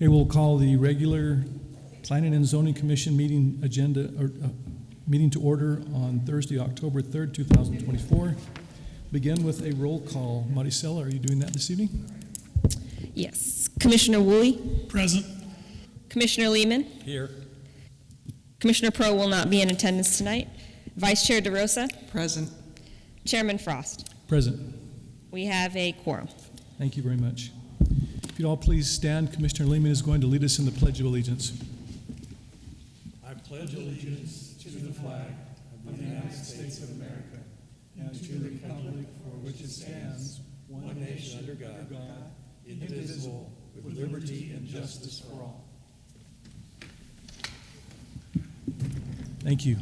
Okay, we'll call the regular Planning and Zoning Commission meeting meeting to order on Thursday, October 3rd, 2024. Begin with a roll call. Maricela, are you doing that this evening? Yes. Commissioner Woolley? Present. Commissioner Lehman? Here. Commissioner Pro will not be in attendance tonight. Vice Chair DeRosa? Present. Chairman Frost? Present. We have a quorum. Thank you very much. If you'd all please stand, Commissioner Lehman is going to lead us in the Pledge of Allegiance. I pledge allegiance to the flag of the United States of America and to the republic for which it stands, one nation under God, indivisible, with liberty and justice for all. Thank you.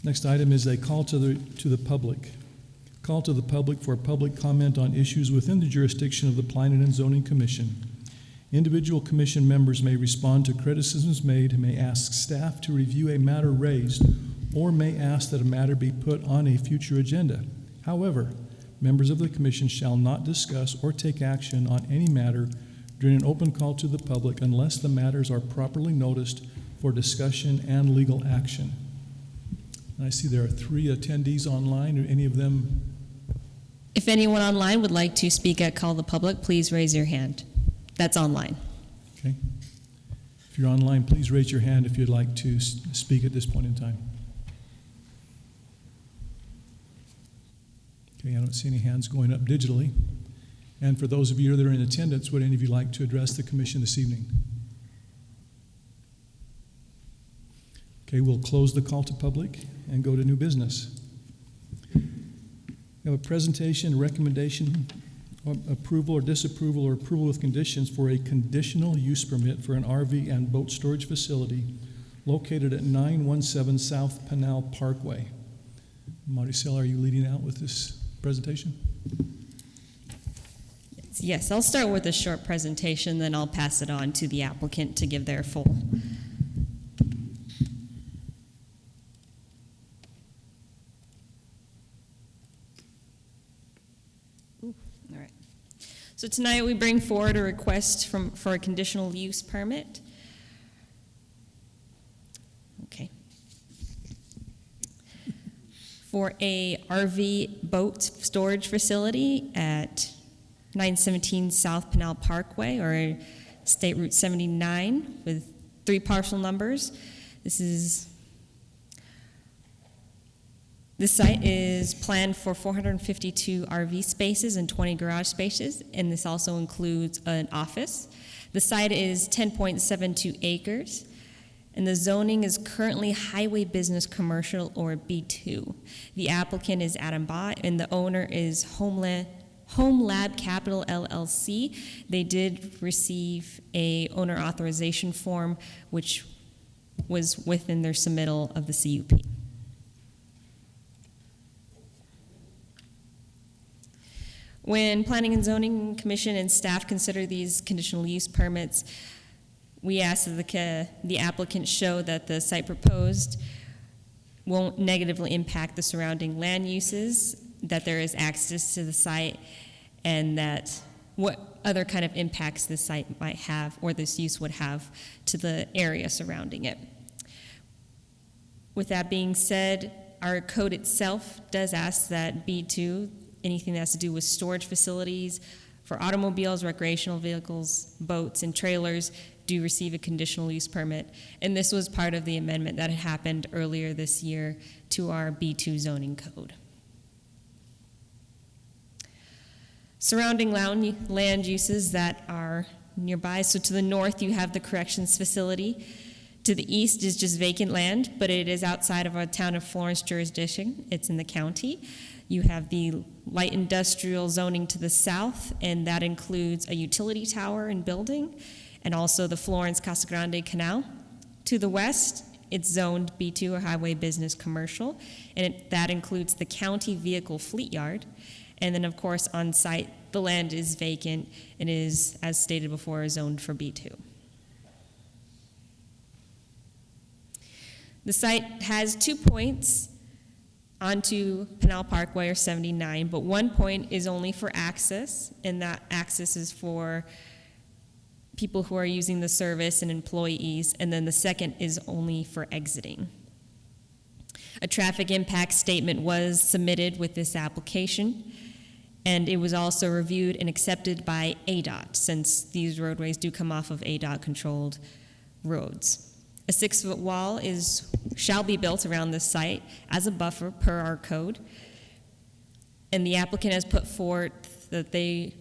Next item is a call to the public. Call to the public for public comment on issues within the jurisdiction of the Planning and Zoning Commission. Individual commission members may respond to criticisms made, may ask staff to review a matter raised, or may ask that a matter be put on a future agenda. However, members of the commission shall not discuss or take action on any matter during an open call to the public unless the matters are properly noticed for discussion and legal action. And I see there are 3 attendees online. Are any of them? If anyone online would like to speak at Call the Public, please raise your hand. That's online. Okay. If you're online, please raise your hand if you'd like to speak at this point in time. Okay, I don't see any hands going up digitally. And for those of you that are in attendance, would any of you like to address the commission this evening? Okay, we'll close the call to public and go to new business. We have a presentation, recommendation, approval or disapproval or approval with conditions for a conditional use permit for an RV and boat storage facility located at 917 South Pinal Parkway. Maricela, are you leading out with this presentation? Yes, I'll start with a short presentation, then I'll pass it on to the applicant to give their full. All right. So tonight we bring forward a request for a conditional use permit. Okay. For a RV boat storage facility at 917 South Pinal Parkway, or State Route 79, with 3 parcel numbers. This site is planned for 452 RV spaces and 20 garage spaces, and this also includes an office. The site is 10.72 acres, and the zoning is currently Highway Business Commercial, or B2. The applicant is Adam Bott, and the owner is Home Lab Capital LLC. They did receive a owner authorization form, which was within their submittal of the CUP. When Planning and Zoning Commission and staff consider these conditional use permits, we ask that the applicant show that the site proposed won't negatively impact the surrounding land uses, that there is access to the site, and that what other kind of impacts this site might have or this use would have to the area surrounding it. With that being said, our code itself does ask that B2, anything that has to do with storage facilities for automobiles, recreational vehicles, boats, and trailers, do receive a conditional use permit. And this was part of the amendment that had happened earlier this year to our B2 zoning code. Surrounding land uses that are nearby. So to the north, you have the corrections facility. To the east is just vacant land, but it is outside of our town of Florence jurisdiction. It's in the county. You have the light industrial zoning to the south, and that includes a utility tower and building, and also the Florence Casa Grande Canal. To the west, it's zoned B2, or Highway Business Commercial, and that includes the county vehicle fleet yard. And then, of course, on site, the land is vacant and is, as stated before, zoned for B2. The site has 2 points onto Pinal Parkway or 79, but one point is only for access, and that access is for people who are using the service and employees, and then the second is only for exiting. A traffic impact statement was submitted with this application, and it was also reviewed and accepted by ADOT, since these roadways do come off of ADOT-controlled roads. A 6-foot wall shall be built around this site as a buffer per our code, and the applicant has put forth that they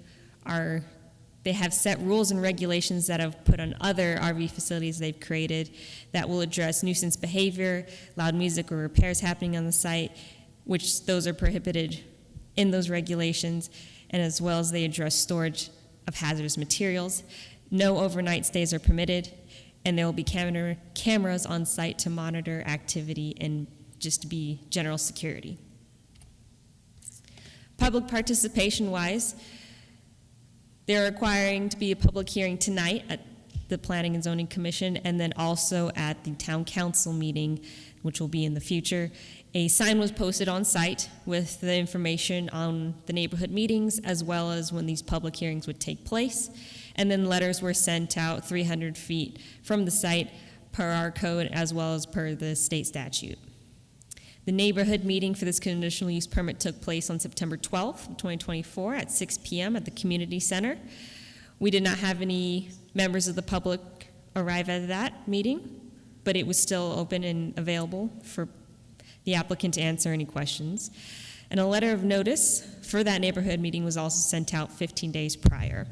have set rules and regulations that have put on other RV facilities they've created that will address nuisance behavior, loud music or repairs happening on the site, which those are prohibited in those regulations, and as well as they address storage of hazardous materials. No overnight stays are permitted, and there will be cameras on site to monitor activity and just to be general security. Public participation-wise, they're requiring to be a public hearing tonight at the Planning and Zoning Commission, and then also at the Town Council meeting, which will be in the future. A sign was posted on site with the information on the neighborhood meetings, as well as when these public hearings would take place. And then letters were sent out 300 feet from the site per our code, as well as per the state statute. The neighborhood meeting for this conditional use permit took place on September 12th, 2024 at 6 p.m. at the community center. We did not have any members of the public arrive at that meeting, but it was still open and available for the applicant to answer any questions. And a letter of notice for that neighborhood meeting was also sent out 15 days prior.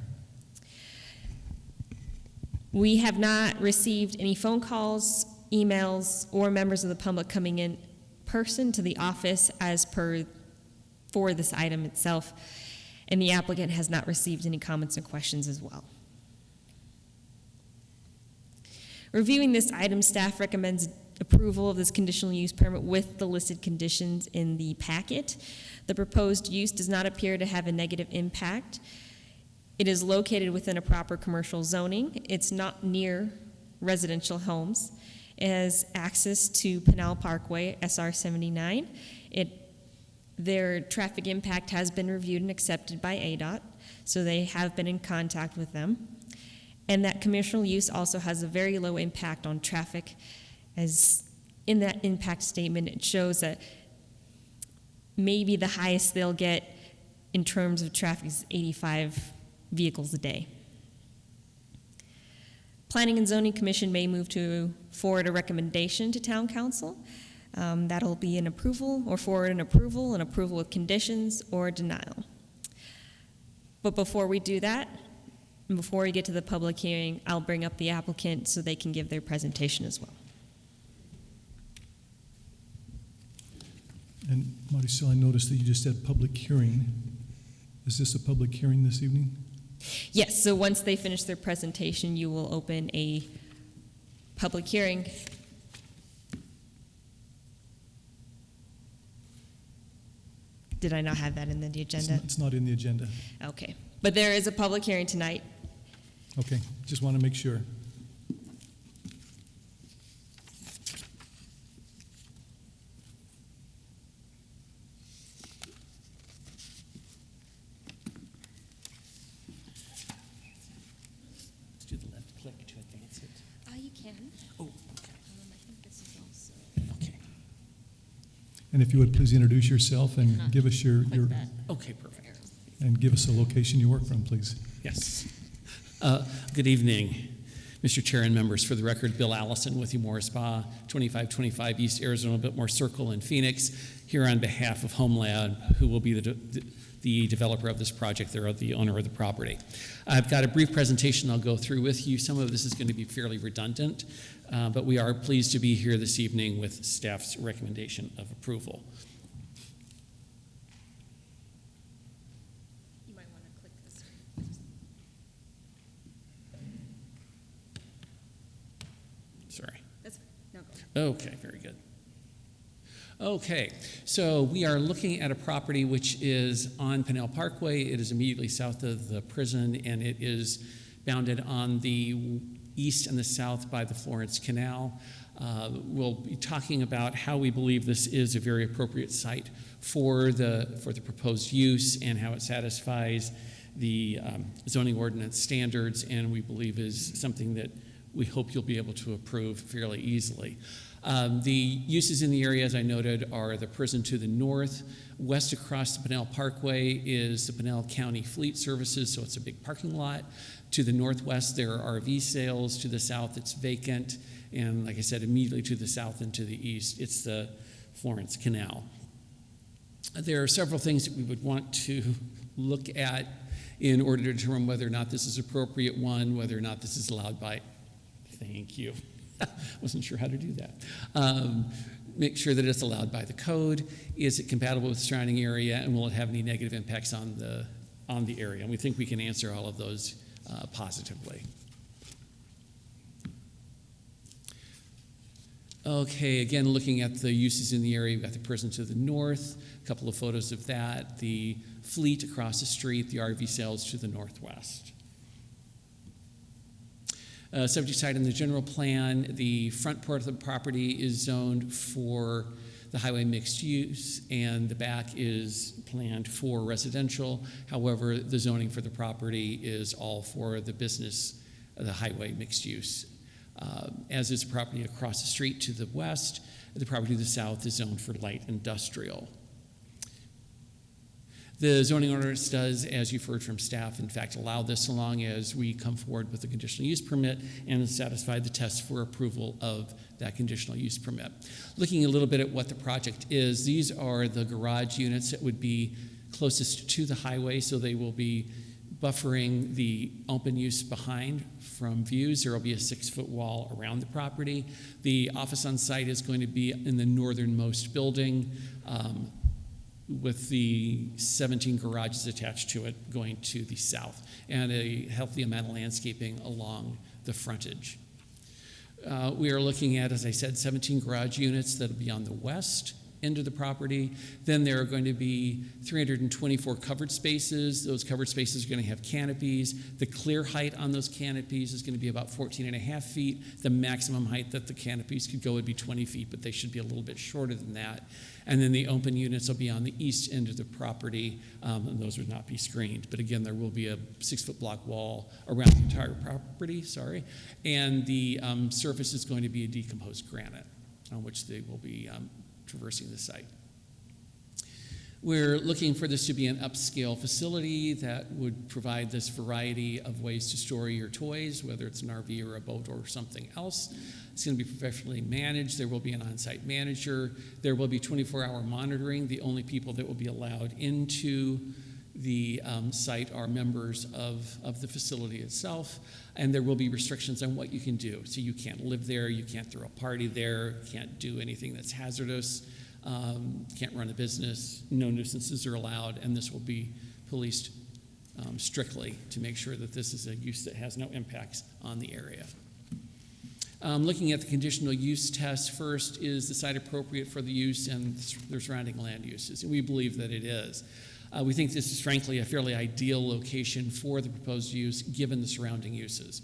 We have not received any phone calls, emails, or members of the public coming in person to the office for this item itself, and the applicant has not received any comments or questions as well. Reviewing this item, staff recommends approval of this conditional use permit with the listed conditions in the packet. The proposed use does not appear to have a negative impact. It is located within a proper commercial zoning. It's not near residential homes. It has access to Pinal Parkway, SR 79. Their traffic impact has been reviewed and accepted by ADOT, so they have been in contact with them. And that commercial use also has a very low impact on traffic, as in that impact statement it shows that maybe the highest they'll get in terms of traffic is 85 vehicles a day. Planning and Zoning Commission may move to forward a recommendation to Town Council. That'll be an approval, or forward an approval with conditions, or denial. But before we do that, and before we get to the public hearing, I'll bring up the applicant so they can give their presentation as well. And Maricel, I noticed that you just said public hearing. Is this a public hearing this evening? Yes, so once they finish their presentation, you will open a public hearing. Did I not have that in the agenda? It's not in the agenda. Okay, but there is a public hearing tonight. Okay, just want to make sure. Let's do the left click to advance it. You can. Oh, okay. I think this is also. Okay. And if you would please introduce yourself and give us your Okay, perfect. and give us a location you work from, please. Yes. Good evening, Mr. Chair and members. For the record, Bill Allison with Umora Spa, 2525 East Arizona Biltmore Circle in Phoenix, here on behalf of Homeland, who will be the developer of this project. They're the owner of the property. I've got a brief presentation I'll go through with you. Some of this is going to be fairly redundant, but we are pleased to be here this evening with staff's recommendation of approval. You might want to click this. Sorry. That's no go. Okay, very good. Okay, so we are looking at a property which is on Pinal Parkway. It is immediately south of the prison, and it is bounded on the east and the south by the Florence Canal. We'll be talking about how we believe this is a very appropriate site for the proposed use and how it satisfies the zoning ordinance standards, and we believe is something that we hope you'll be able to approve fairly easily. The uses in the area, as I noted, are the prison to the north. West across the Pinell Parkway is the Pinell County Fleet Services, so it's a big parking lot. To the northwest, there are RV sales. To the south, it's vacant. And like I said, immediately to the south and to the east, it's the Florence Canal. There are several things that we would want to look at in order to determine whether or not this is appropriate. One, whether or not this is allowed by, thank you. Wasn't sure how to do that. Make sure that it's allowed by the code. Is it compatible with the surrounding area, and will it have any negative impacts on the area? And we think we can answer all of those positively. Okay, again, looking at the uses in the area, we've got the prison to the north, a couple of photos of that, the fleet across the street, the RV sales to the northwest. Subject site in the general plan, the front part of the property is zoned for the highway mixed use, and the back is planned for residential. However, the zoning for the property is all for the business, the highway mixed use. As is the property across the street to the west, the property to the south is zoned for light industrial. The zoning ordinance does, as you've heard from staff, in fact, allow this so long as we come forward with a conditional use permit and satisfy the test for approval of that conditional use permit. Looking a little bit at what the project is, these are the garage units that would be closest to the highway, so they will be buffering the open use behind from views. There will be a 6-foot wall around the property. The office on site is going to be in the northernmost building, with the 17 garages attached to it going to the south, and a healthy amount of landscaping along the frontage. We are looking at, as I said, 17 garage units that will be on the west end of the property. Then there are going to be 324 covered spaces. Those covered spaces are going to have canopies. The clear height on those canopies is going to be about 14.5 feet. The maximum height that the canopies could go would be 20 feet, but they should be a little bit shorter than that. And then the open units will be on the east end of the property, and those would not be screened. But again, there will be a 6-foot block wall around the entire property, and the surface is going to be a decomposed granite on which they will be traversing the site. We're looking for this to be an upscale facility that would provide this variety of ways to store your toys, whether it's an RV or a boat or something else. It's going to be professionally managed. There will be an on-site manager. There will be 24-hour monitoring. The only people that will be allowed into the site are members of the facility itself, and there will be restrictions on what you can do. So you can't live there, you can't throw a party there, can't do anything that's hazardous, can't run a business, no nuisances are allowed, and this will be policed strictly to make sure that this is a use that has no impacts on the area. Looking at the conditional use test, first, is the site appropriate for the use and the surrounding land uses? And we believe that it is. We think this is frankly a fairly ideal location for the proposed use given the surrounding uses.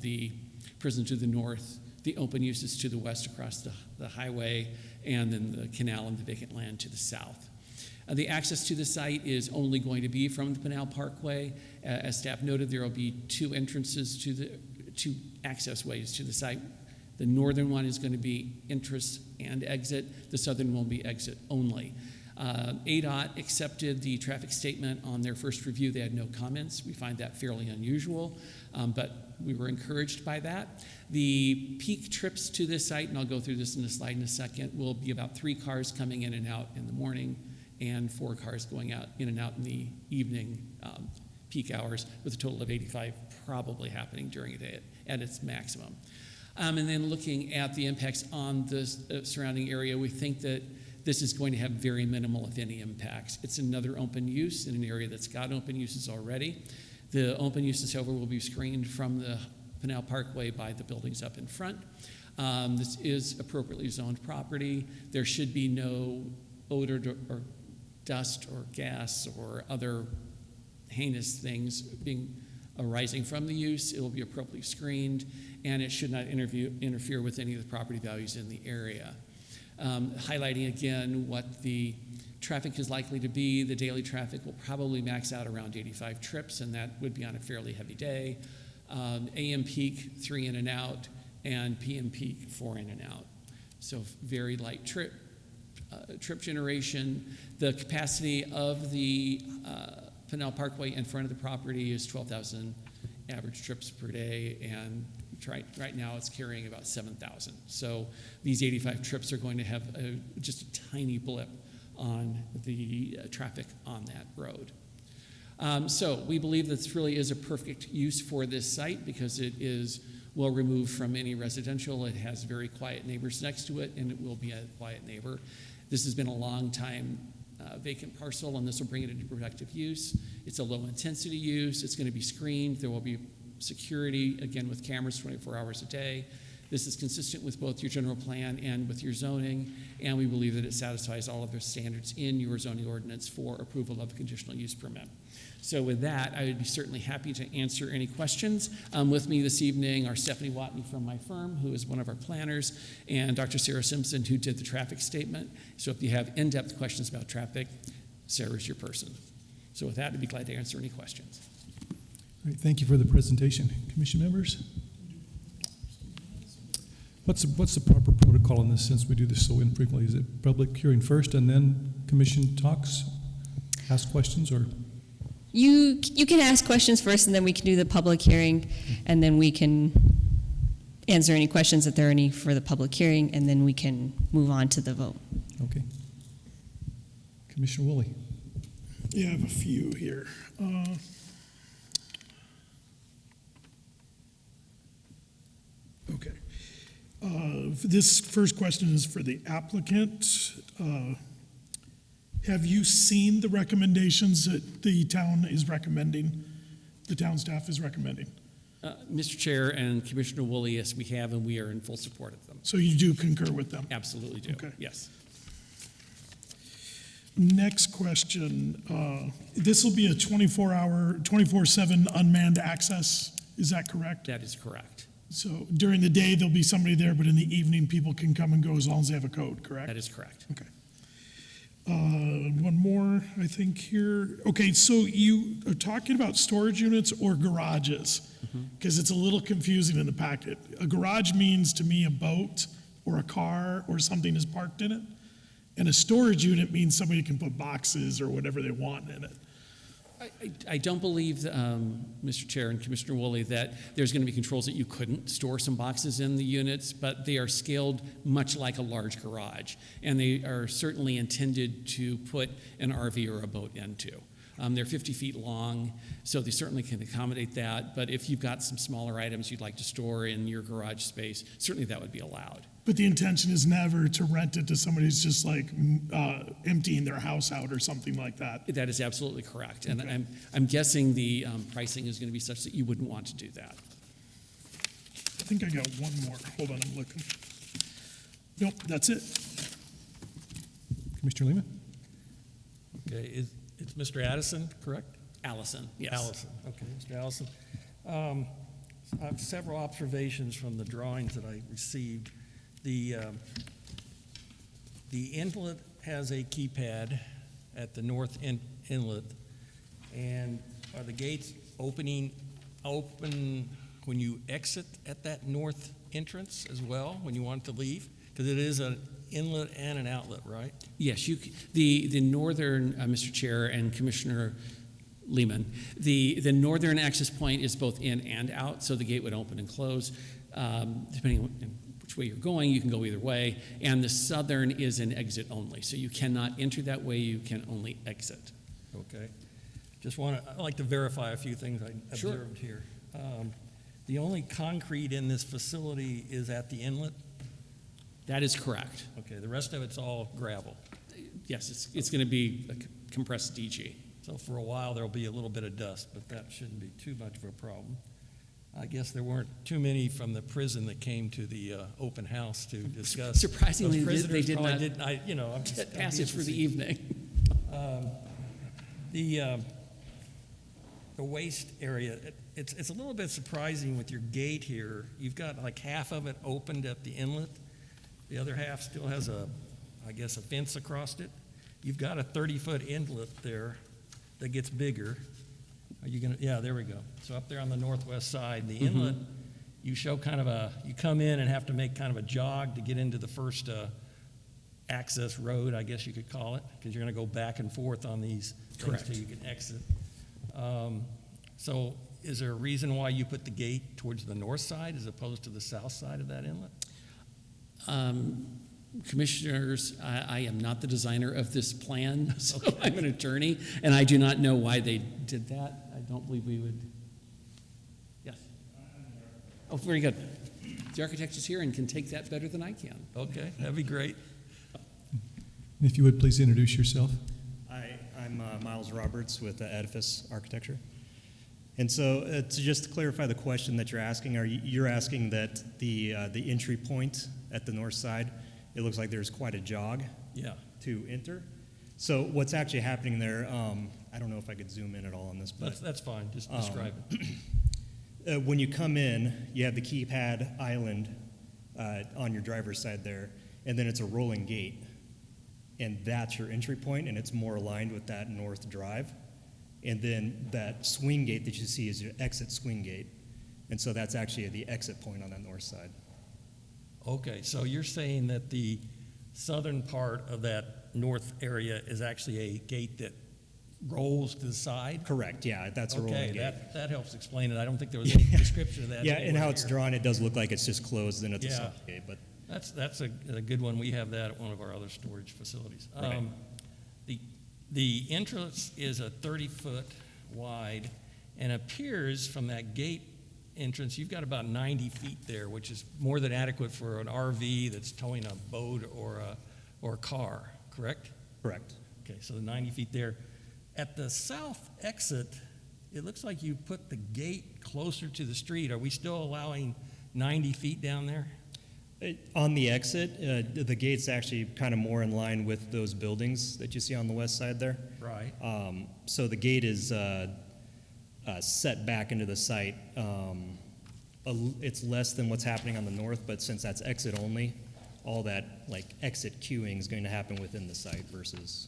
The prison to the north, the open uses to the west across the highway, and then the canal and the vacant land to the south. The access to the site is only going to be from the Pinell Parkway. As staff noted, there will be 2 entrances to the 2 access ways to the site. The northern one is going to be entrance and exit. The southern will be exit only. ADOT accepted the traffic statement on their first review. They had no comments. We find that fairly unusual, but we were encouraged by that. The peak trips to this site, and I'll go through this in a slide in a second, will be about 3 cars coming in and out in the morning and 4 cars going out in and out in the evening peak hours, with a total of 85 probably happening during a day at its maximum. And then looking at the impacts on the surrounding area, we think that this is going to have very minimal, if any, impacts. It's another open use in an area that's got open uses already. The open uses, however, will be screened from the Pinell Parkway by the buildings up in front. This is appropriately zoned property. There should be no odor or dust or gas or other heinous things being arising from the use. It will be appropriately screened, and it should not interfere with any of the property values in the area. Highlighting again what the traffic is likely to be. The daily traffic will probably max out around 85 trips, and that would be on a fairly heavy day. AM peak, 3 in and out, and PM peak, 4 in and out. So very light trip generation. The capacity of the Pinnell Parkway in front of the property is 12,000 average trips per day, and right now it's carrying about 7,000. So these 85 trips are going to have just a tiny blip on the traffic on that road. So we believe that this really is a perfect use for this site because it is well removed from any residential. It has very quiet neighbors next to it, and it will be a quiet neighbor. This has been a long time vacant parcel, and this will bring it into productive use. It's a low intensity use. It's going to be screened. There will be security, again, with cameras 24 hours a day. This is consistent with both your general plan and with your zoning, and we believe that it satisfies all of the standards in your zoning ordinance for approval of a conditional use permit. So with that, I would be certainly happy to answer any questions. With me this evening are Stephanie Watney from my firm, who is one of our planners, and Dr. Sarah Simpson, who did the traffic statement. So if you have in-depth questions about traffic, Sarah's your person. So with that, I'd be glad to answer any questions. All right, thank you for the presentation. Commission members? What's the proper protocol in this since we do this so infrequently? Is it public hearing first and then commission talks, ask questions, or? You can ask questions first, and then we can do the public hearing, and then we can answer any questions if there are any for the public hearing, and then we can move on to the vote. Okay. Commissioner Woolley. Yeah, I have a few here. Okay. This first question is for the applicant. Have you seen the recommendations that the town is recommending, the town staff is recommending? Mr. Chair and Commissioner Woolley, yes, we have, and we are in full support of them. So you do concur with them? Absolutely do. Okay. Yes. Next question. This will be a 24/7 unmanned access, is that correct? That is correct. So during the day, there'll be somebody there, but in the evening, people can come and go as long as they have a code, correct? That is correct. Okay. One more, I think, here. Okay, so you are talking about storage units or garages, because it's a little confusing in the packet. A garage means to me a boat or a car or something is parked in it, and a storage unit means somebody can put boxes or whatever they want in it. I don't believe, Mr. Chair and Commissioner Woolley, that there's going to be controls that you couldn't store some boxes in the units, but they are scaled much like a large garage, and they are certainly intended to put an RV or a boat into. They're 50 feet long, so they certainly can accommodate that, but if you've got some smaller items you'd like to store in your garage space, certainly that would be allowed. But the intention is never to rent it to somebody who's just like emptying their house out or something like that. That is absolutely correct, and Okay. I'm guessing the pricing is going to be such that you wouldn't want to do that. I think I got one more. Hold on, I'm looking. Nope, that's it. Commissioner Lehman? Okay, it's Mr. Addison, correct? Allison, yes. Allison, okay, Mr. Allison. I have several observations from the drawings that I received. The inlet has a keypad at the north inlet, and are the gates open when you exit at that north entrance as well, when you want to leave? Because it is an inlet and an outlet, right? Yes, the northern, Mr. Chair and Commissioner Lehman, the northern access point is both in and out, so the gate would open and close. Depending on which way you're going, you can go either way. And the southern is an exit only, so you cannot enter that way, you can only exit. Okay. I'd like to verify a few things I Sure. observed here. The only concrete in this facility is at the inlet? That is correct. Okay, the rest of it's all gravel. Yes, it's going to be a compressed DG. So for a while, there'll be a little bit of dust, but that shouldn't be too much of a problem. I guess there weren't too many from the prison that came to the open house to discuss. Surprisingly, Those prisoners they did probably not didn't, I'm just. get I'd be passage for the interested. evening. The the waste area, it's a little bit surprising with your gate here. You've got like half of it opened at the inlet. The other half still has I guess, a fence across it. You've got a 30-foot inlet there that gets bigger. Are you gonna, yeah, there we go. So up there on the northwest side, the inlet, you show kind of you come in and have to make kind of a jog to get into the first access road, I guess you could call it, because you're gonna go back and forth on these things till you can exit. So is there a reason why you put the gate towards the north side as opposed to the south side of that inlet? Commissioners, I am not the designer of this plan, so I'm an attorney, and I do not know why they did that. I don't believe we would. Yes. Oh, very good. The architect is here and can take that better than I can. Okay, that'd be great. If you would please introduce yourself. I'm Miles Roberts with Edifice Architecture. And so to just clarify the question that you're asking, you're asking that the entry point at the north side, it looks like there's quite a jog to enter. So what's actually happening there, I don't know if I could zoom in at all on this, but That's fine, just describe it. When you come in, you have the keypad island on your driver's side there, and then it's a rolling gate. And that's your entry point, and it's more aligned with that north drive. And then that swing gate that you see is your exit swing gate. And so that's actually the exit point on that north side. Okay, so you're saying that the southern part of that north area is actually a gate that rolls to the side? Correct, yeah, that's a rolling Okay, gate. that helps explain it. I don't think there was any description of that. Yeah, and anywhere how it's here. drawn, it does look like it's just closed and it's a Yeah. south gate, but That's a good one. We have that at one of our other storage facilities. Right. The entrance is a 30-foot wide and appears from that gate entrance, you've got about 90 feet there, which is more than adequate for an RV that's towing a boat or a car, correct? correct. Okay, so the 90 feet there. At the south exit, it looks like you put the gate closer to the street. Are we still allowing 90 feet down there? On the exit, the gate's actually kind of more in line with those buildings that you see on the west side there. Right. So the gate is set back into the site. It's less than what's happening on the north, but since that's exit only, all that like exit queuing is going to happen within the site versus.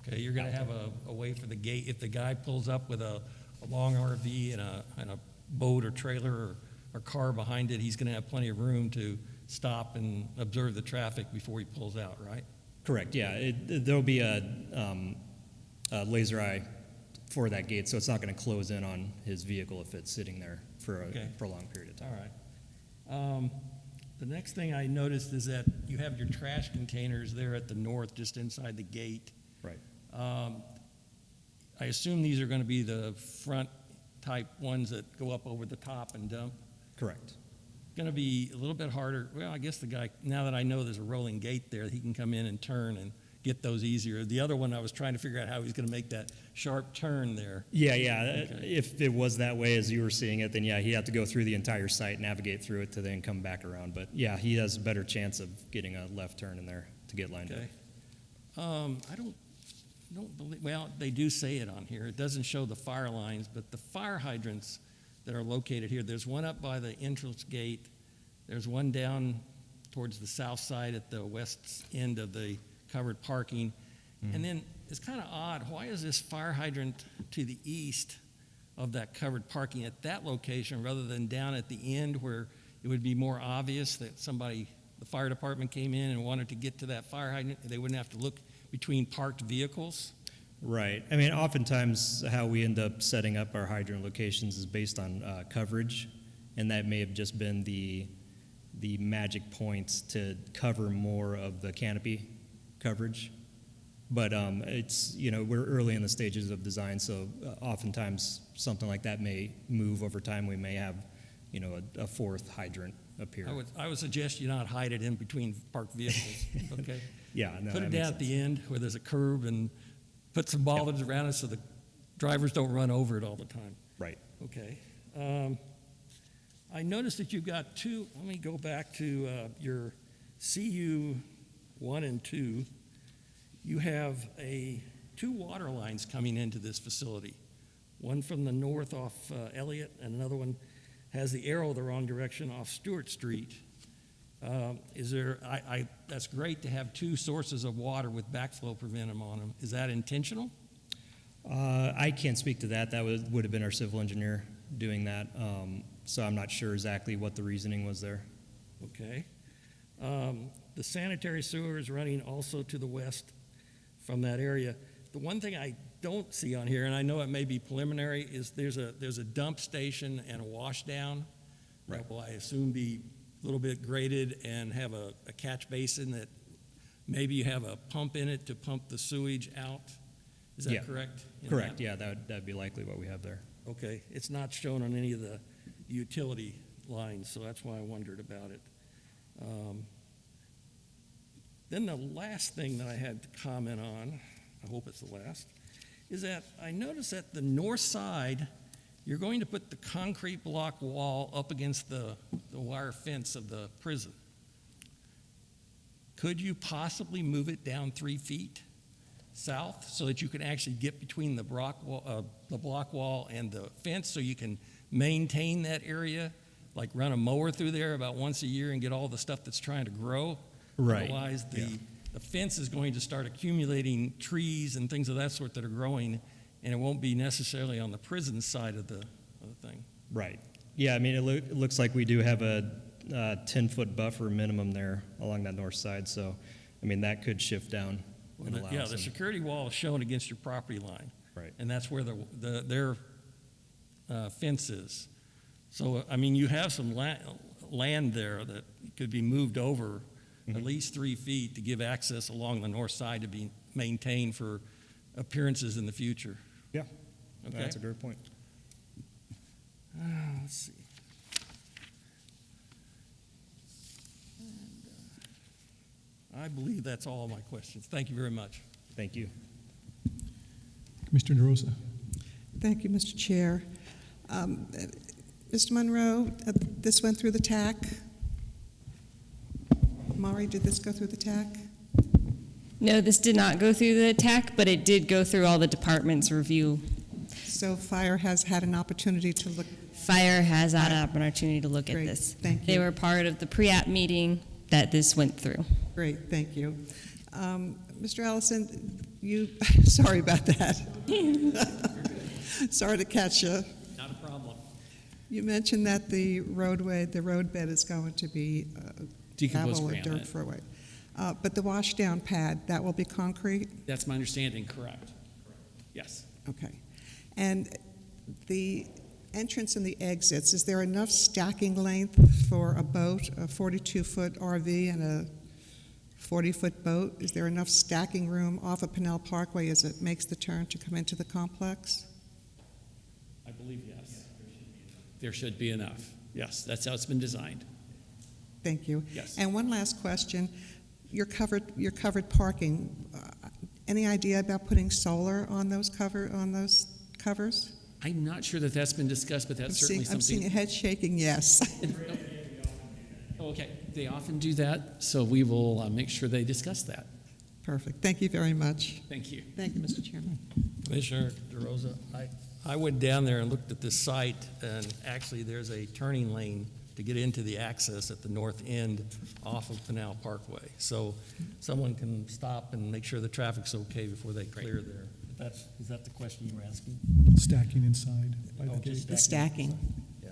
Okay, you're going to have a way for the gate. If the guy pulls up with a long RV and a boat or trailer or car behind it, he's going to have plenty of room to stop and observe the traffic before he pulls out, right? Correct, yeah. There'll be a laser eye for that gate, so it's not going to close in on his vehicle if it's sitting there for a prolonged period of time. All right. The next thing I noticed is that you have your trash containers there at the north, just inside the gate. Right. I assume these are going to be the front type ones that go up over the top and dump. Correct. Going to be a little bit harder. Well, I guess the guy, now that I know there's a rolling gate there, he can come in and turn and get those easier. The other one, I was trying to figure out how he's going to make that sharp turn there. Yeah. Okay. If it was that way as you were seeing it, then yeah, he'd have to go through the entire site, navigate through it to then come back around. But yeah, he has a better chance of getting a left turn in there to get lined Okay. up. I don't believe, well, they do say it on here. It doesn't show the fire lines, but the fire hydrants that are located here, there's one up by the entrance gate. There's one down towards the south side at the west end of the covered parking. And then it's kind of odd. Why is this fire hydrant to the east of that covered parking at that location rather than down at the end where it would be more obvious that the fire department came in and wanted to get to that fire hydrant? They wouldn't have to look between parked vehicles? Right. I mean, oftentimes how we end up setting up our hydrant locations is based on coverage, and that may have just been the magic points to cover more of the canopy coverage. But it's, we're early in the stages of design, so oftentimes something like that may move over time. We may have, a fourth hydrant appear. I would suggest you not hide it in between parked vehicles, okay? Yeah, no, Put that it makes down at sense. the end where there's a curb and put some bollards around it so the drivers don't run over it all the time. Right. Okay. I noticed that you've got two, let me go back to your CU 1 and 2. You have two water lines coming into this facility. one from the north off Elliott, and another one has the arrow the wrong direction off Stewart Street. That's great to have two sources of water with backflow preventive on them. Is that intentional? I can't speak to that. That would have been our civil engineer doing that. So I'm not sure exactly what the reasoning was there. Okay. The sanitary sewer is running also to the west from that area. The one thing I don't see on here, and I know it may be preliminary, is there's a dump station and a wash down. Right. That will, I assume, be a little bit graded and have a catch basin that maybe you have a pump in it to pump the sewage out. Is that Yeah. correct? Correct. Yeah, that'd be likely what we have there. Okay. It's not shown on any of the utility lines, so that's why I wondered about it. Then the last thing that I had to comment on, I hope it's the last, is that I noticed at the north side, you're going to put the concrete block wall up against the wire fence of the prison. Could you possibly move it down 3 feet south so that you can actually get between the block wall and the fence so you can maintain that area, like run a mower through there about once a year and get all the stuff that's trying to grow? Right. Otherwise, the fence is going to start accumulating trees and things of that sort that are growing, and it won't be necessarily on the prison side of the thing. Right. Yeah, I mean, it looks like we do have a 10-foot buffer minimum there along that north side, so, I mean, that could shift down and allow Yeah, some- the security wall is shown against your property line. Right. And that's where their fence is. So, I mean, you have some land there that could be moved over at least 3 feet to give access along the north side to be maintained for appearances in the future. Yeah, Okay. that's a great point. Let's see. I believe that's all of my questions. Thank you very much. Thank you. Commissioner DeRosa. Thank you, Mr. Chair. Mr. Monroe, this went through the TAC? Mari, did this go through the TAC? No, this did not go through the TAC, but it did go through all the department's review. So Fire has had an opportunity to look. Fire has had an opportunity to look at Great, this. thank They you. were part of the pre-app meeting that this went through. Great, thank you. Mr. Allison, sorry about that. Sorry to catch you. Not a problem. You mentioned that the roadbed is going to be Decomposed gravel or dirt granite. for a way. But the washdown pad, that will be concrete? That's my understanding, correct? Yes. Okay. And the entrance and the exits, is there enough stacking length for a boat, a 42-foot RV and a 40-foot boat? Is there enough stacking room off of Pinnell Parkway as it makes the turn to come into the complex? I believe yes. There should be enough. Yes, that's how it's been designed. Thank you. Yes. And one last question. Your covered parking, any idea about putting solar on those covers? I'm not sure that that's been discussed, but that's certainly I'm seeing a something. head shaking yes. Okay, they often do that, so we will make sure they discuss that. Perfect. Thank you very much. Thank you. Thank you, Mr. Chairman. Commissioner DeRosa, I went down there and looked at this site, and actually there's a turning lane to get into the access at the north end off of Pinnell Parkway. So someone can stop and make sure the traffic's okay before they clear there. Is that the question you were asking? Stacking inside by the Oh, just gate. The stacking. Yeah.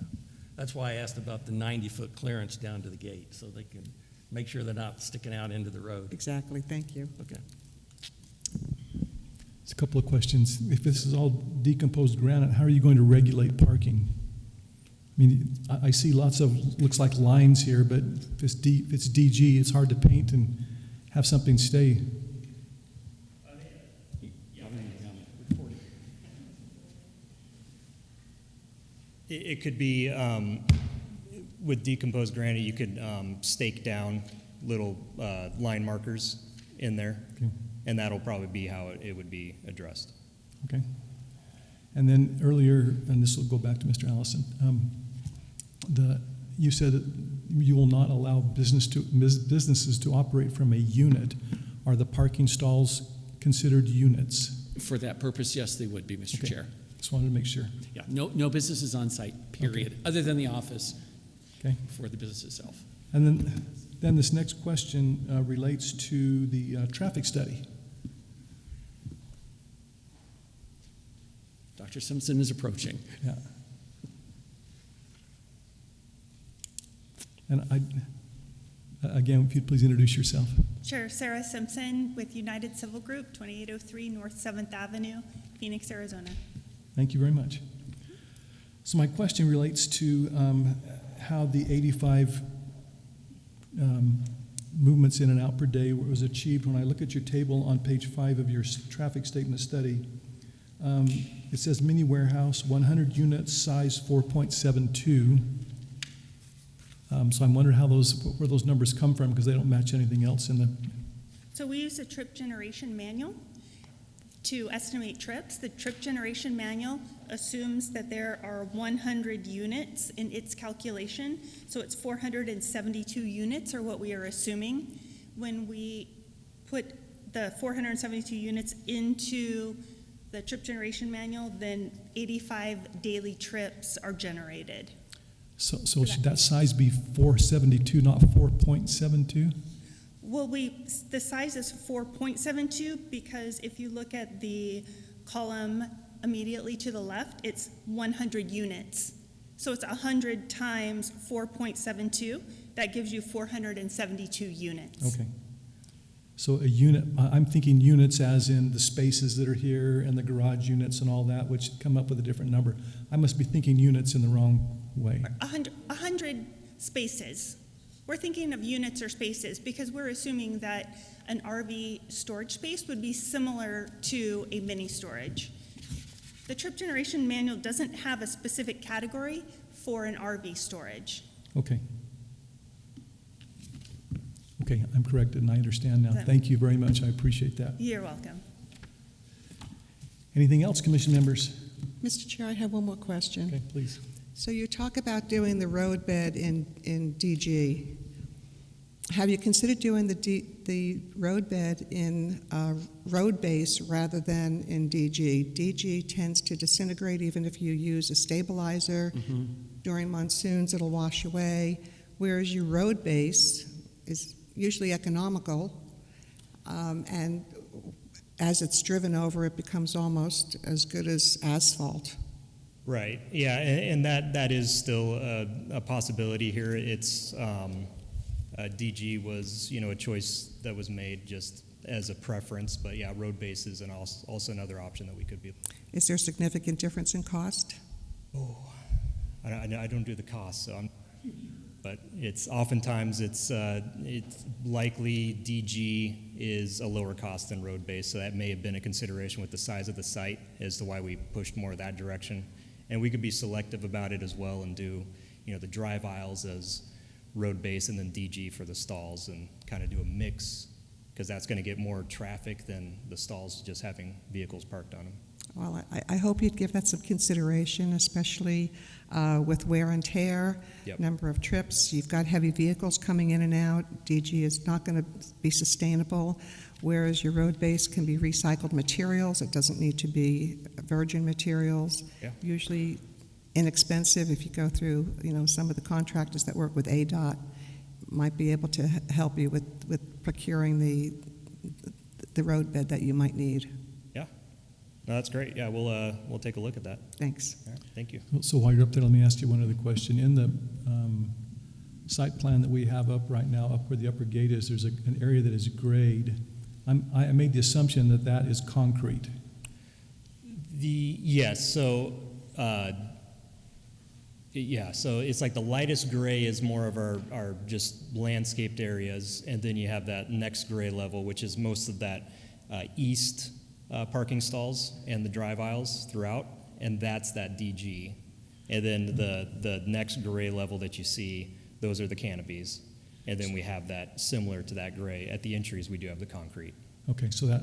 That's why I asked about the 90-foot clearance down to the gate, so they can make sure they're not sticking out into the road. Exactly. Thank you. Okay. It's a couple of questions. If this is all decomposed granite, how are you going to regulate parking? I mean, I see lots of, looks like lines here, but if it's DG, it's hard to paint and have something stay. It could be, with decomposed granite, you could stake down little line markers in there, Okay. and that'll probably be how it would be addressed. Okay. And then earlier, and this will go back to Mr. Allison, you said that you will not allow businesses to operate from a unit. Are the parking stalls considered units? For that purpose, yes, they would be, Mr. Okay. Chair. Just wanted to make sure. Yeah, no businesses on site, period, other than the office Okay. for the business itself. And then this next question relates to the traffic study. Dr. Simpson is approaching. Yeah. And again, if you'd please introduce yourself. Sure. Sarah Simpson with United Civil Group, 2803 North 7th Avenue, Phoenix, Arizona. Thank you very much. So my question relates to how the 85 movements in and out per day was achieved. When I look at your table on page 5 of your traffic statement study, it says mini warehouse, 100 units, size 4.72. So I'm wondering where those numbers come from, because they don't match anything else in the. So we use a trip generation manual to estimate trips. The trip generation manual assumes that there are 100 units in its calculation, so it's 472 units are what we are assuming. When we put the 472 units into the trip generation manual, then 85 daily trips are generated. So should that size be 472, not 4.72? Well, the size is 4.72 because if you look at the column immediately to the left, it's 100 units. So it's 100 times 4.72. That gives you 472 units. Okay. So a unit, I'm thinking units as in the spaces that are here and the garage units and all that, which come up with a different number. I must be thinking units in the wrong way. 100 spaces. We're thinking of units or spaces because we're assuming that an RV storage space would be similar to a mini storage. The trip generation manual doesn't have a specific category for an RV storage. Okay. Okay, I'm corrected and I understand now. Thank you very much. I appreciate that. You're welcome. Anything else, commission members? Mr. Chair, I have one more question. Okay, please. So you talk about doing the road bed in DG. Have you considered doing the road bed in road base rather than in DG? DG tends to disintegrate even if you use a stabilizer. Mm-hmm. During monsoons, it'll wash away, whereas your road base is usually economical, and as it's driven over, it becomes almost as good as asphalt. Right. Yeah, and that is still a possibility here. It's DG was a choice that was made just as a preference, but yeah, road base is also another option that we could be. Is there a significant difference in cost? Oh, I don't do the cost, so but it's oftentimes it's likely DG is a lower cost than road base, so that may have been a consideration with the size of the site as to why we pushed more that direction. And we could be selective about it as well and do, the drive aisles as road base and then DG for the stalls and kind of do a mix, because that's going to get more traffic than the stalls just having vehicles parked on them. Well, I hope you'd give that some consideration, especially with wear and tear, Yep. number of trips. You've got heavy vehicles coming in and out. DG is not going to be sustainable, whereas your road base can be recycled materials. It doesn't need to be virgin materials. Yeah. Usually inexpensive. If you go through, some of the contractors that work with ADOT might be able to help you with procuring the road bed that you might need. No, that's great. Yeah, we'll take a look at that. Thanks. All right, thank you. So while you're up there, let me ask you one other question. In the site plan that we have up right now, up where the upper gate is, there's an area that is grade. I made the assumption that is concrete. Yes, so so it's like the lightest gray is more of our just landscaped areas, and then you have that next gray level, which is most of that east parking stalls and the drive aisles throughout, and that's that DG. And then the next gray level that you see, those are the canopies. And then we have that similar to that gray. At the entries, we do have the concrete. Okay, so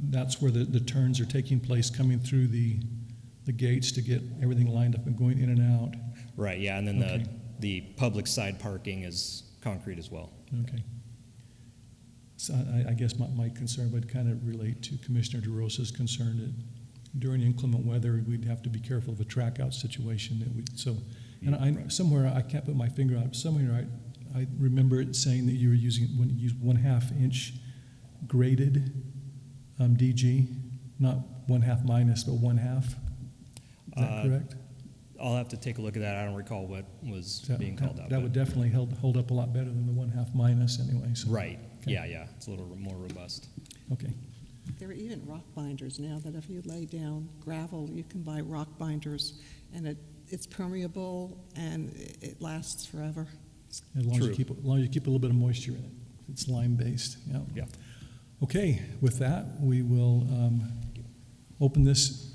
that's where the turns are taking place, coming through the gates to get everything lined up and going in and out. Right, yeah, and then Okay. the public side parking is concrete as well. Okay. So I guess my concern would kind of relate to Commissioner DeRosa's concern during inclement weather, we'd have to be careful of a track out situation that we, so, and I, somewhere, I can't put my finger on it, somewhere I remember it saying that you were using, when you use 1/2 inch graded DG, not 1/2 minus, but 1/2. Is that correct? I'll have to take a look at that. I don't recall what was being called out. That would definitely hold up a lot better than the 1/2 minus anyway. So. Right. Okay. Yeah. It's a little more robust. Okay. There are even rock binders now that if you lay down gravel, you can buy rock binders, and it's permeable and it lasts forever. As long as True. you keep a little bit of moisture in it. It's lime-based, yeah. Yeah. Okay, with that, we will open this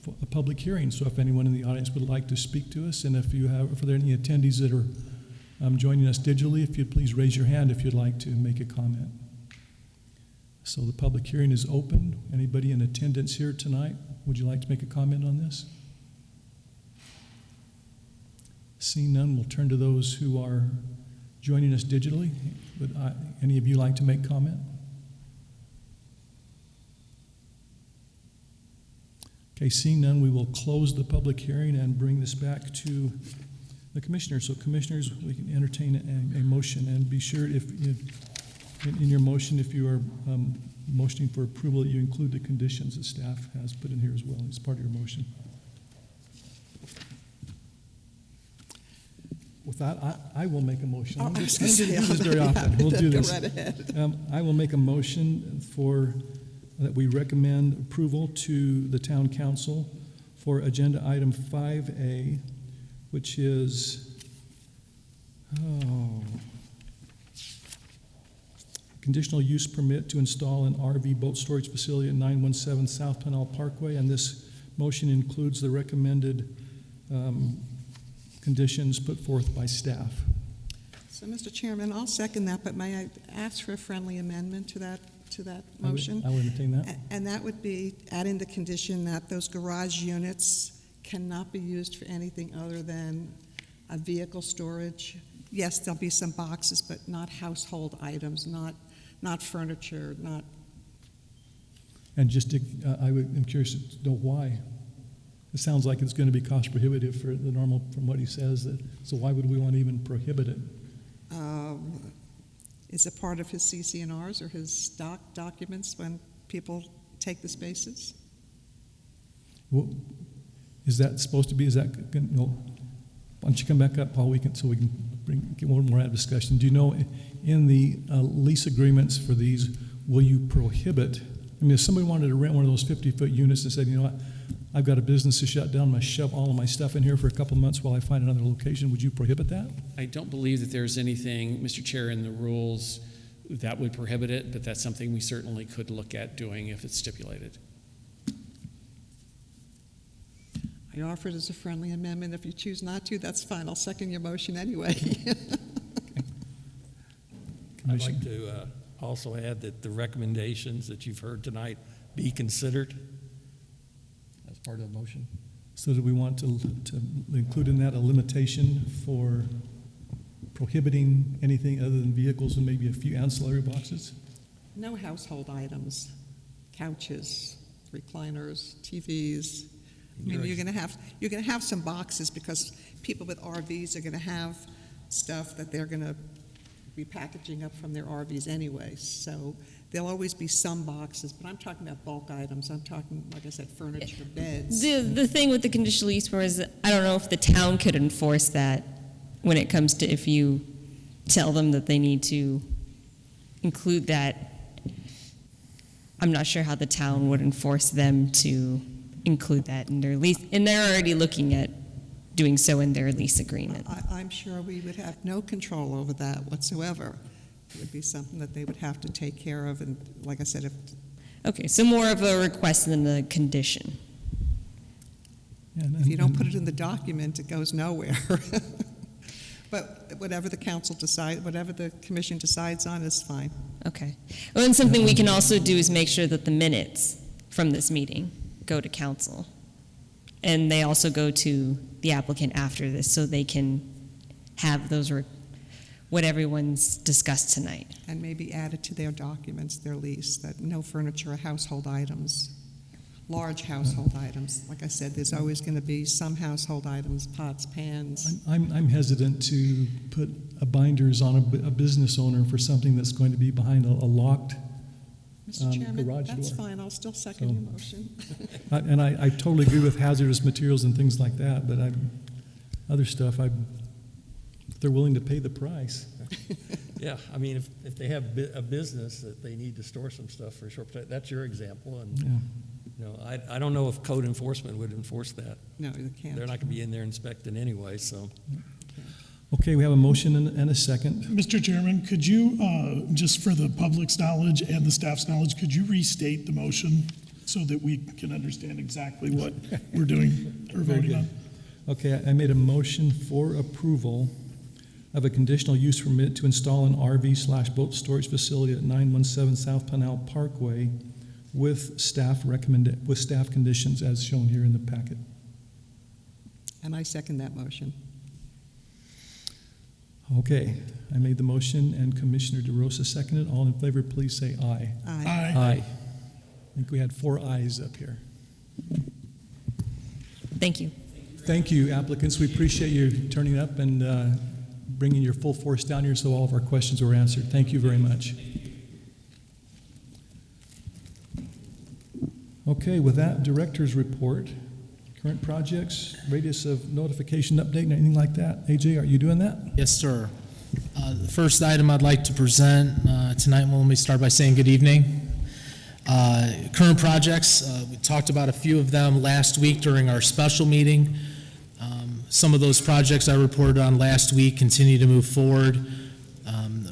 for a public hearing. So if anyone in the audience would like to speak to us, and if there are any attendees that are joining us digitally, if you'd please raise your hand if you'd like to make a comment. So the public hearing is open. Anybody in attendance here tonight, would you like to make a comment on this? Seeing none, we'll turn to those who are joining us digitally. Would any of you like to make comment? Okay, seeing none, we will close the public hearing and bring this back to the commissioners. So commissioners, we can entertain a motion, and be sure if in your motion, if you are motioning for approval, that you include the conditions that staff has put in here as well as part of your motion. With that, I will make a motion. I don't do this very often. We'll do this. Go right ahead. I will make a motion that we recommend approval to the town council for agenda item 5A, which is conditional use permit to install an RV boat storage facility at 917 South Pinal Parkway, and this motion includes the recommended conditions put forth by staff. So, Mr. Chairman, I'll second that, but may I ask for a friendly amendment to that motion? I would entertain that. And that would be adding the condition that those garage units cannot be used for anything other than a vehicle storage. Yes, there'll be some boxes, but not household items, not furniture, not. And just I'm curious to know why. It sounds like it's going to be cost prohibitive for the normal, from what he says. So why would we want to even prohibit it? Is it part of his CC&Rs or his stock documents when people take the spaces? Well, is that supposed to be? Is that? No. Why don't you come back up, Paul? So we can get one more out of discussion. Do you know in the lease agreements for these, will you prohibit? I mean, if somebody wanted to rent one of those 50-foot units and said, you know what, I've got a business to shut down, I'm going to shove all of my stuff in here for a couple of months while I find another location, would you prohibit that? I don't believe that there's anything, Mr. Chair, in the rules that would prohibit it, but that's something we certainly could look at doing if it's stipulated. I offer it as a friendly amendment. If you choose not to, that's fine. I'll second your motion anyway. I'd like to also add that the recommendations that you've heard tonight be considered as part of the motion. So do we want to include in that a limitation for prohibiting anything other than vehicles and maybe a few ancillary boxes? No household items, couches, recliners, TVs. I mean, you're going to have some boxes because people with RVs are going to have stuff that they're going to be packaging up from their RVs anyway. So there'll always be some boxes, but I'm talking about bulk items. I'm talking, like I said, furniture, beds. The thing with the conditional use permit is I don't know if the town could enforce that when it comes to if you tell them that they need to include that. I'm not sure how the town would enforce them to include that in their lease, and they're already looking at doing so in their lease agreement. I'm sure we would have no control over that whatsoever. It would be something that they would have to take care of, and like I said, Okay, so more of a request than a condition. Yeah, if you don't put it in the document, it goes nowhere. But whatever the council decides, whatever the commission decides on is fine. Okay. Well, and something we can also do is make sure that the minutes from this meeting go to council. And they also go to the applicant after this, so they can have those, what everyone's discussed tonight. And maybe add it to their documents, their lease, that no furniture or household items, large household items. Like I said, there's always going to be some household items, pots, pans. I'm hesitant to put a binders on a business owner for something that's going to be behind a locked Mr. Chairman, garage that's door. fine. I'll still second So- your motion. And I totally agree with hazardous materials and things like that, but other stuff, if they're willing to pay the price. Yeah, I mean, if they have a business that they need to store some stuff for a short time, that's your example, and, Yeah. you know, I don't know if code enforcement would enforce that. No, you can't. They're not gonna be in there inspecting anyway, so. Okay, we have a motion and a second. Mr. Chairman, could you, just for the public's knowledge and the staff's knowledge, could you restate the motion so that we can understand exactly what we're doing or Very voting good. on? Okay, I made a motion for approval of a conditional use permit to install an RV/boat storage facility at 917 South Pinal Parkway with staff conditions as shown here in the packet. And I second that motion. Okay, I made the motion and Commissioner DeRosa seconded. All in favor, please say aye. Aye. Aye. I think we had 4 ayes up here. Thank you. Thank you, applicants. We appreciate you turning up and bringing your full force down here so all of our questions were answered. Thank you very much. Okay, with that, director's report, current projects, radius of notification update, and anything like that. AJ, are you doing that? Yes, sir. The first item I'd like to present tonight, well, let me start by saying good evening. Current projects, we talked about a few of them last week during our special meeting. Some of those projects I reported on last week continue to move forward.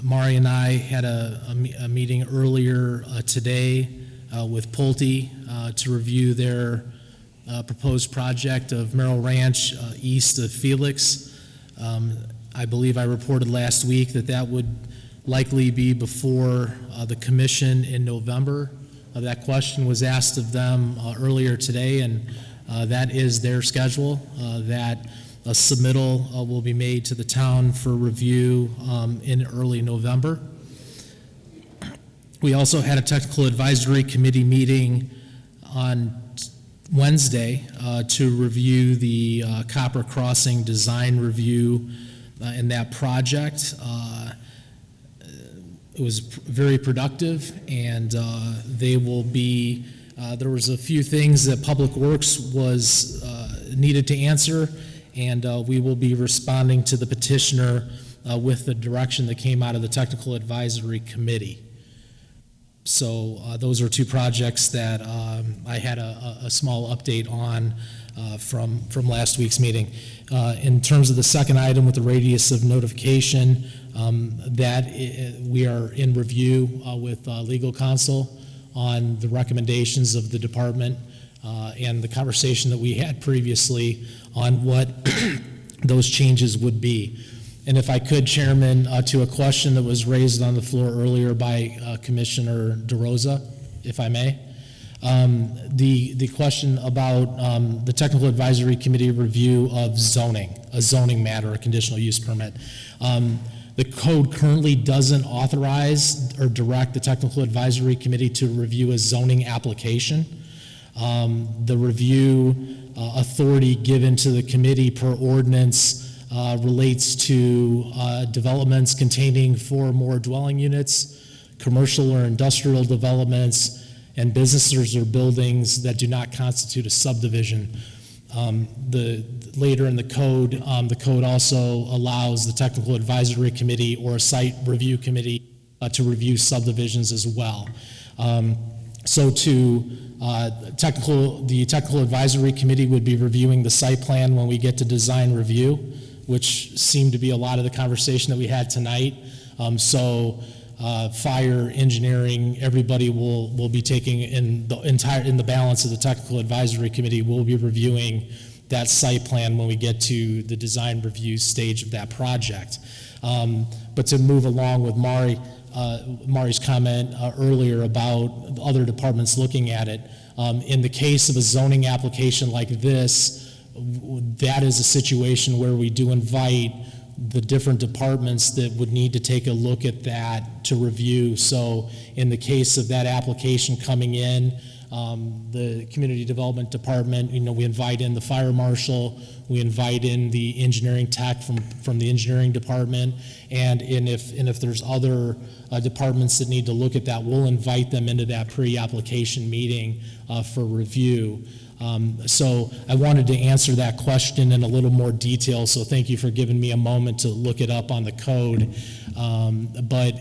Mari and I had a meeting earlier today with Pulte to review their proposed project of Merrill Ranch east of Felix. I believe I reported last week that would likely be before the commission in November. That question was asked of them earlier today, and that is their schedule, that a submittal will be made to the town for review in early November. We also had a technical advisory committee meeting on Wednesday to review the Copper Crossing design review in that project. It was very productive, and they will be, there was a few things that Public Works was needed to answer, and we will be responding to the petitioner with the direction that came out of the Technical Advisory Committee. So those are two projects that I had a small update on from last week's meeting. In terms of the second item with the radius of notification, we are in review with legal counsel on the recommendations of the department and the conversation that we had previously on what those changes would be. And if I could, Chairman, to a question that was raised on the floor earlier by Commissioner DeRosa, if I may, the question about the Technical Advisory Committee review of zoning, a zoning matter, a conditional use permit. The code currently doesn't authorize or direct the Technical Advisory Committee to review a zoning application. The review authority given to the committee per ordinance relates to developments containing 4 or more dwelling units, commercial or industrial developments, and businesses or buildings that do not constitute a subdivision. Later in the code also allows the Technical Advisory Committee or a site review committee to review subdivisions as well. So the Technical Advisory Committee would be reviewing the site plan when we get to design review, which seemed to be a lot of the conversation that we had tonight. Fire, engineering, everybody will be taking in the balance of the Technical Advisory Committee will be reviewing that site plan when we get to the design review stage of that project. But to move along with Mari's comment earlier about other departments looking at it, in the case of a zoning application like this, that is a situation where we do invite the different departments that would need to take a look at that to review. So in the case of that application coming in, the Community Development Department, we invite in the fire marshal, we invite in the engineering tech from the engineering department, and if there's other departments that need to look at that, we'll invite them into that pre-application meeting for review. So I wanted to answer that question in a little more detail, so thank you for giving me a moment to look it up on the code. But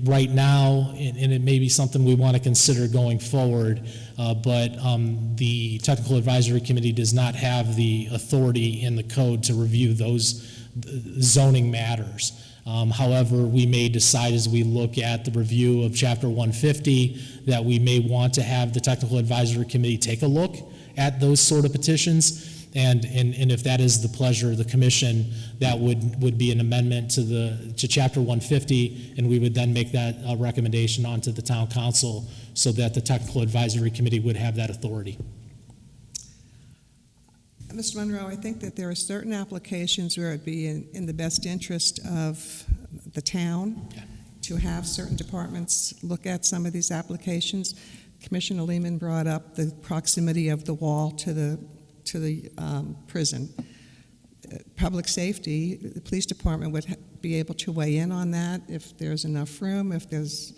right now, and it may be something we want to consider going forward, but the Technical Advisory Committee does not have the authority in the code to review those zoning matters. However, we may decide as we look at the review of Chapter 150 that we may want to have the Technical Advisory Committee take a look at those sort of petitions, and if that is the pleasure of the commission, that would be an amendment to Chapter 150, and we would then make that recommendation onto the town council so that the Technical Advisory Committee would have that authority. Mr. Monroe, I think that there are certain applications where it'd be in the best interest of the town to have certain departments look at some of these applications. Commissioner Lehman brought up the proximity of the wall to the prison. Public safety, the police department would be able to weigh in on that if there's enough room, if there's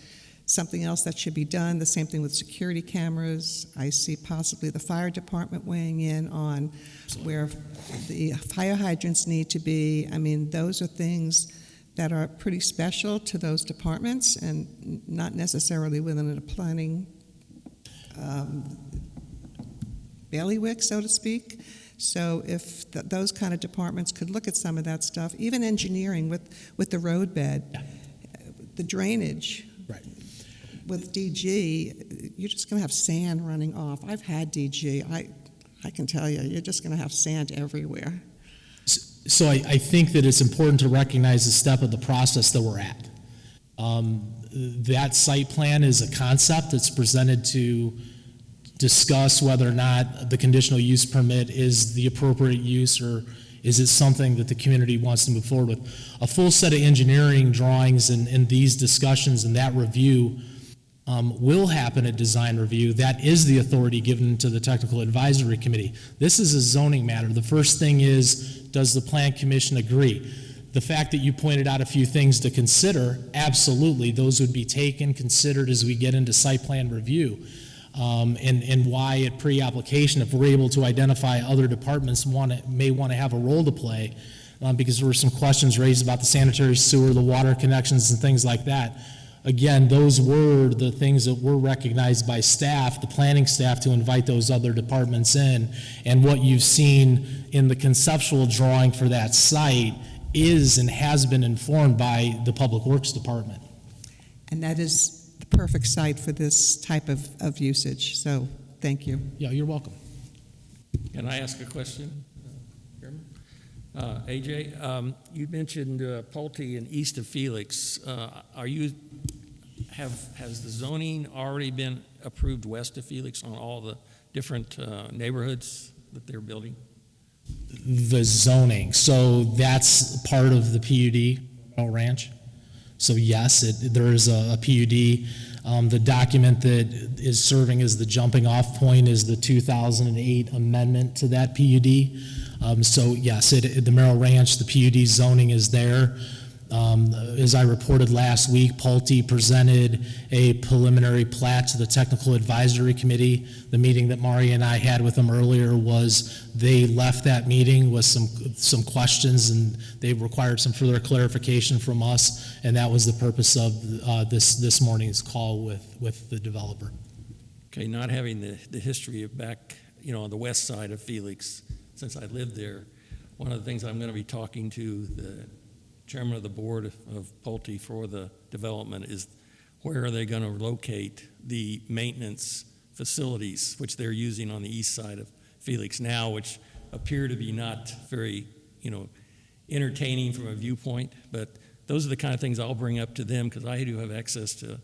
something else that should be done. The same thing with security cameras. I see possibly the fire department weighing in on where the fire hydrants need to be. I mean, those are things that are pretty special to those departments and not necessarily within a planning bailiwick, so to speak. So if those kind of departments could look at some of that stuff, even engineering with the roadbed, the drainage. Right. With DG, you're just going to have sand running off. I've had DG. I can tell you, you're just going to have sand everywhere. So I think that it's important to recognize the step of the process that we're at. That site plan is a concept that's presented to discuss whether or not the conditional use permit is the appropriate use, or is it something that the community wants to move forward with. A full set of engineering drawings and these discussions and that review will happen at design review. That is the authority given to the Technical Advisory Committee. This is a zoning matter. The first thing is, does the Plan Commission agree? The fact that you pointed out a few things to consider, absolutely, those would be taken, considered as we get into site plan review. And why at pre-application, if we're able to identify other departments may want to have a role to play, because there were some questions raised about the sanitary sewer, the water connections and things like that. Again, those were the things that were recognized by staff, the planning staff, to invite those other departments in. And what you've seen in the conceptual drawing for that site is and has been informed by the Public Works Department. And that is the perfect site for this type of usage. So thank you. Yeah, you're welcome. Can I ask a question, Chairman? AJ, you mentioned Pulte and east of Felix. Has the zoning already been approved west of Felix on all the different neighborhoods that they're building? The zoning, so that's part of the PUD Ranch. So yes, there is a PUD. The document that is serving as the jumping off point is the 2008 amendment to that PUD. So yes, the Merrill Ranch, the PUD zoning is there. As I reported last week, Pulte presented a preliminary plat to the Technical Advisory Committee. The meeting that Mari and I had with them earlier was they left that meeting with some questions, and they required some further clarification from us, and that was the purpose of this morning's call with the developer. Okay, not having the history of back, on the west side of Felix, since I lived there, one of the things I'm going to be talking to the chairman of the board of Pulte for the development is where are they going to locate the maintenance facilities, which they're using on the east side of Felix now, which appear to be not very, entertaining from a viewpoint. But those are the kind of things I'll bring up to them because I do have access to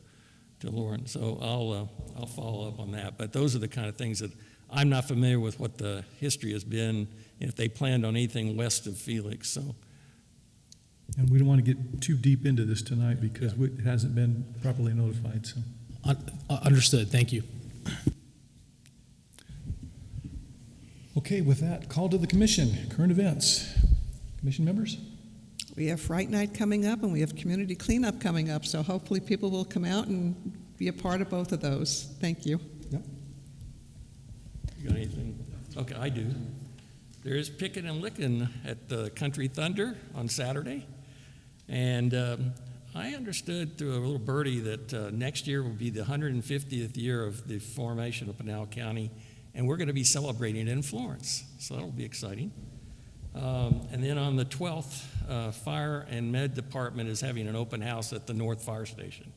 Lauren. So I'll follow up on that. But those are the kind of things that I'm not familiar with what the history has been, and if they planned on anything west of Felix. So. And we don't want to get too deep into this tonight because it hasn't been properly notified. So, Understood. Thank you. Okay, with that, call to the commission, current events. Commission members? We have Fright Night coming up, and we have community cleanup coming up, so hopefully people will come out and be a part of both of those. Thank you. Yep. You got anything? Okay, I do. There's picking and licking at the Country Thunder on Saturday. And I understood through a little birdie that next year will be the 150th year of the formation of Pinal County, and we're going to be celebrating it in Florence. So that'll be exciting. And then on the 12th, Fire and Med Department is having an open house at the North Fire Station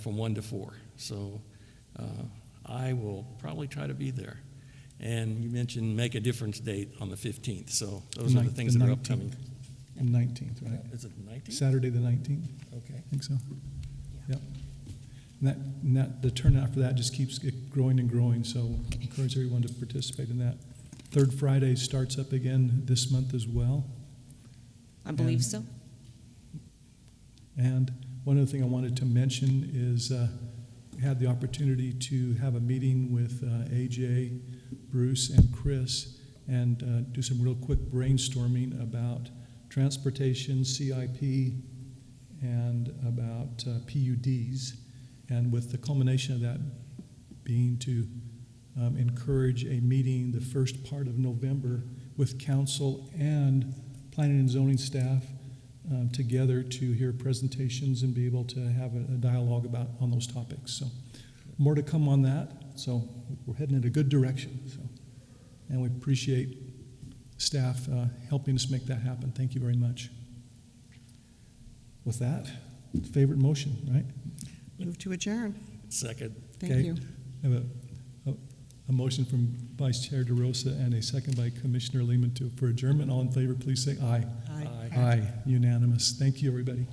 from 1 to 4. So I will probably try to be there. And you mentioned Make a Difference date on the 15th. So those are the things that are upcoming. The 19th, right? Is it the 19th? Saturday the 19th, Okay. I think so. Yep. And that the turnout for that just keeps growing and growing, so encourage everyone to participate in that. Third Friday starts up again this month as well. I believe And- so. And one other thing I wanted to mention is we had the opportunity to have a meeting with AJ, Bruce, and Chris, and do some real quick brainstorming about transportation, CIP, and about PUDs. And with the culmination of that being to encourage a meeting the first part of November with council and planning and zoning staff together to hear presentations and be able to have a dialogue on those topics. So more to come on that. So we're heading in a good direction. So, and we appreciate staff helping us make that happen. Thank you very much. With that, favorite motion, right? Move to adjourn. Second. Thank Okay. you. I have a motion from Vice Chair DeRosa and a second by Commissioner Lehman for adjournment. All in favor, please say aye. Aye. Aye. Unanimous. Thank you, everybody.